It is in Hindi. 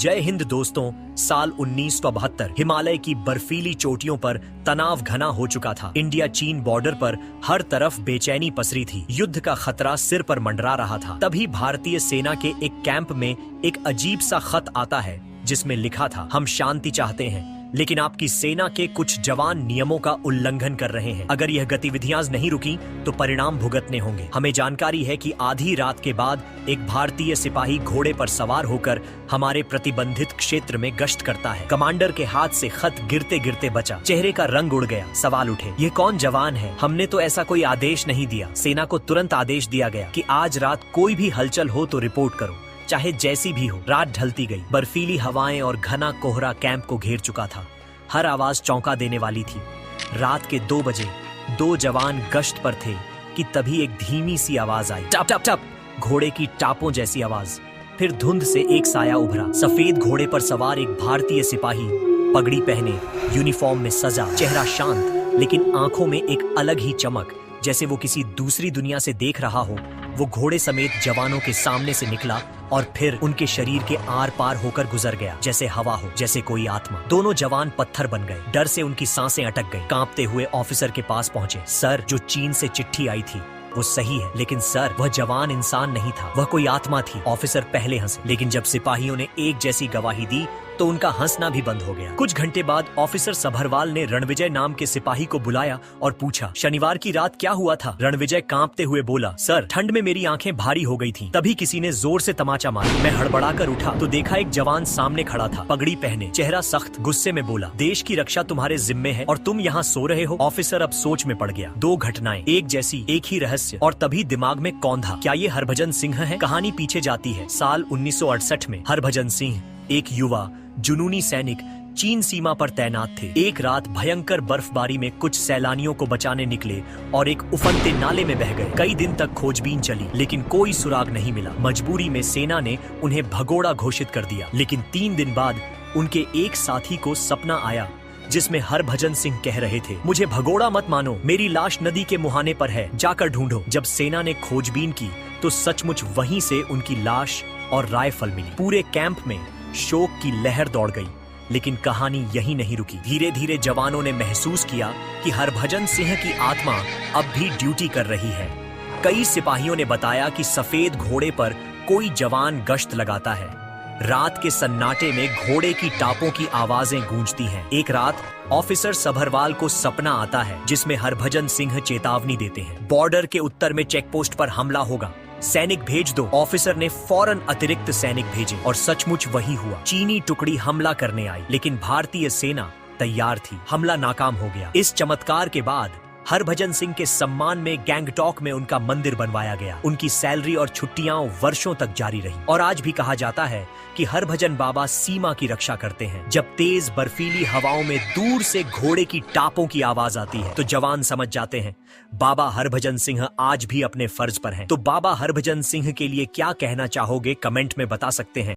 जय हिंद दोस्तों। साल 1972 हिमालय की बर्फीली चोटियों पर तनाव घना हो चुका था। इंडिया चीन बॉर्डर पर हर तरफ बेचैनी पसरी थी। युद्ध का खतरा सिर पर मंडरा रहा था। तभी भारतीय सेना के एक कैंप में एक अजीब सा खत आता है जिसमें लिखा था, हम शांति चाहते हैं लेकिन आपकी सेना के कुछ जवान नियमों का उल्लंघन कर रहे हैं। अगर यह गतिविधियां नहीं रुकी तो परिणाम भुगतने होंगे। हमें जानकारी है कि आधी रात के बाद एक भारतीय सिपाही घोड़े पर सवार होकर हमारे प्रतिबंधित क्षेत्र में गश्त करता है। कमांडर के हाथ से खत गिरते गिरते बचा। चेहरे का रंग उड़ गया। सवाल उठे, ये कौन जवान है? हमने तो ऐसा कोई आदेश नहीं दिया। सेना को तुरंत आदेश दिया गया कि आज रात कोई भी हलचल हो तो रिपोर्ट करो, चाहे जैसी भी हो। रात ढलती गई। बर्फीली हवाएं और घना कोहरा कैंप को घेर चुका था। हर आवाज चौंका देने वाली थी। रात के 2 बजे 2 जवान गश्त पर थे कि तभी एक धीमी सी आवाज आई, टप टप टप, घोड़े की टापों जैसी आवाज। फिर धुंध से एक साया उभरा। सफेद घोड़े पर सवार एक भारतीय सिपाही, पगड़ी पहने, यूनिफॉर्म में सजा, चेहरा शांत लेकिन आंखों में एक अलग ही चमक, जैसे वो किसी दूसरी दुनिया से देख रहा हो। वो घोड़े समेत जवानों के सामने से निकला और फिर उनके शरीर के आर पार होकर गुजर गया, जैसे हवा हो, जैसे कोई आत्मा। दोनों जवान पत्थर बन गए। डर से उनकी सांसें अटक गईं। कांपते हुए ऑफिसर के पास पहुंचे। सर, जो चीन से चिट्ठी आई थी वो सही है, लेकिन सर वह जवान इंसान नहीं था, वह कोई आत्मा थी। ऑफिसर पहले हंसे, लेकिन जब सिपाहियों ने एक जैसी गवाही दी तो उनका हंसना भी बंद हो गया। कुछ घंटे बाद ऑफिसर सभरवाल ने रणविजय नाम के सिपाही को बुलाया और पूछा, शनिवार की रात क्या हुआ था? रणविजय कांपते हुए बोला, सर, ठंड में मेरी आंखें भारी हो गई थी। तभी किसी ने जोर से तमाचा मारा। मैं हड़बड़ाकर उठा तो देखा एक जवान सामने खड़ा था, पगड़ी पहने, चेहरा सख्त। गुस्से में बोला, देश की रक्षा तुम्हारे जिम्मे है और तुम यहाँ सो रहे हो? ऑफिसर अब सोच में पड़ गया। 2 घटनाएं, एक जैसी, एक ही रहस्य, और तभी दिमाग में कौंधा, क्या ये हरभजन सिंह है? कहानी पीछे जाती है। साल 1968 में हरभजन सिंह, एक युवा जुनूनी सैनिक, चीन सीमा पर तैनात थे। एक रात भयंकर बर्फबारी में कुछ सैलानियों को बचाने निकले और एक उफनते नाले में बह गए। कई दिन तक खोजबीन चली लेकिन कोई सुराग नहीं मिला। मजबूरी में सेना ने उन्हें भगोड़ा घोषित कर दिया। लेकिन 3 दिन बाद उनके एक साथी को सपना आया जिसमें हरभजन सिंह कह रहे थे, मुझे भगोड़ा मत मानो, मेरी लाश नदी के मुहाने पर है, जाकर ढूंढो। जब सेना ने खोजबीन की तो सचमुच वहीं से उनकी लाश और राइफल मिली। पूरे कैंप में शोक की लहर दौड़ गई। लेकिन कहानी यही नहीं रुकी। धीरे धीरे जवानों ने महसूस किया कि हरभजन सिंह की आत्मा अब भी ड्यूटी कर रही है। कई सिपाहियों ने बताया कि सफेद घोड़े पर कोई जवान गश्त लगाता है। रात के सन्नाटे में घोड़े की टापों की आवाजें गूंजती हैं। एक रात ऑफिसर सभरवाल को सपना आता है जिसमें हरभजन सिंह चेतावनी देते हैं, बॉर्डर के उत्तर में चेकपोस्ट पर हमला होगा, सैनिक भेज दो। ऑफिसर ने फौरन अतिरिक्त सैनिक भेजे और सचमुच वही हुआ। चीनी टुकड़ी हमला करने आई लेकिन भारतीय सेना तैयार थी। हमला नाकाम हो गया। इस चमत्कार के बाद हरभजन सिंह के सम्मान में गैंगटॉक में उनका मंदिर बनवाया गया। उनकी सैलरी और छुट्टियां वर्षों तक जारी रही। और आज भी कहा जाता है कि हरभजन बाबा सीमा की रक्षा करते हैं। जब तेज बर्फीली हवाओं में दूर से घोड़े की टापों की आवाज आती है तो जवान समझ जाते हैं बाबा हरभजन सिंह आज भी अपने फर्ज पर हैं। तो बाबा हरभजन सिंह के लिए क्या कहना चाहोगे? कमेंट में बता सकते हैं।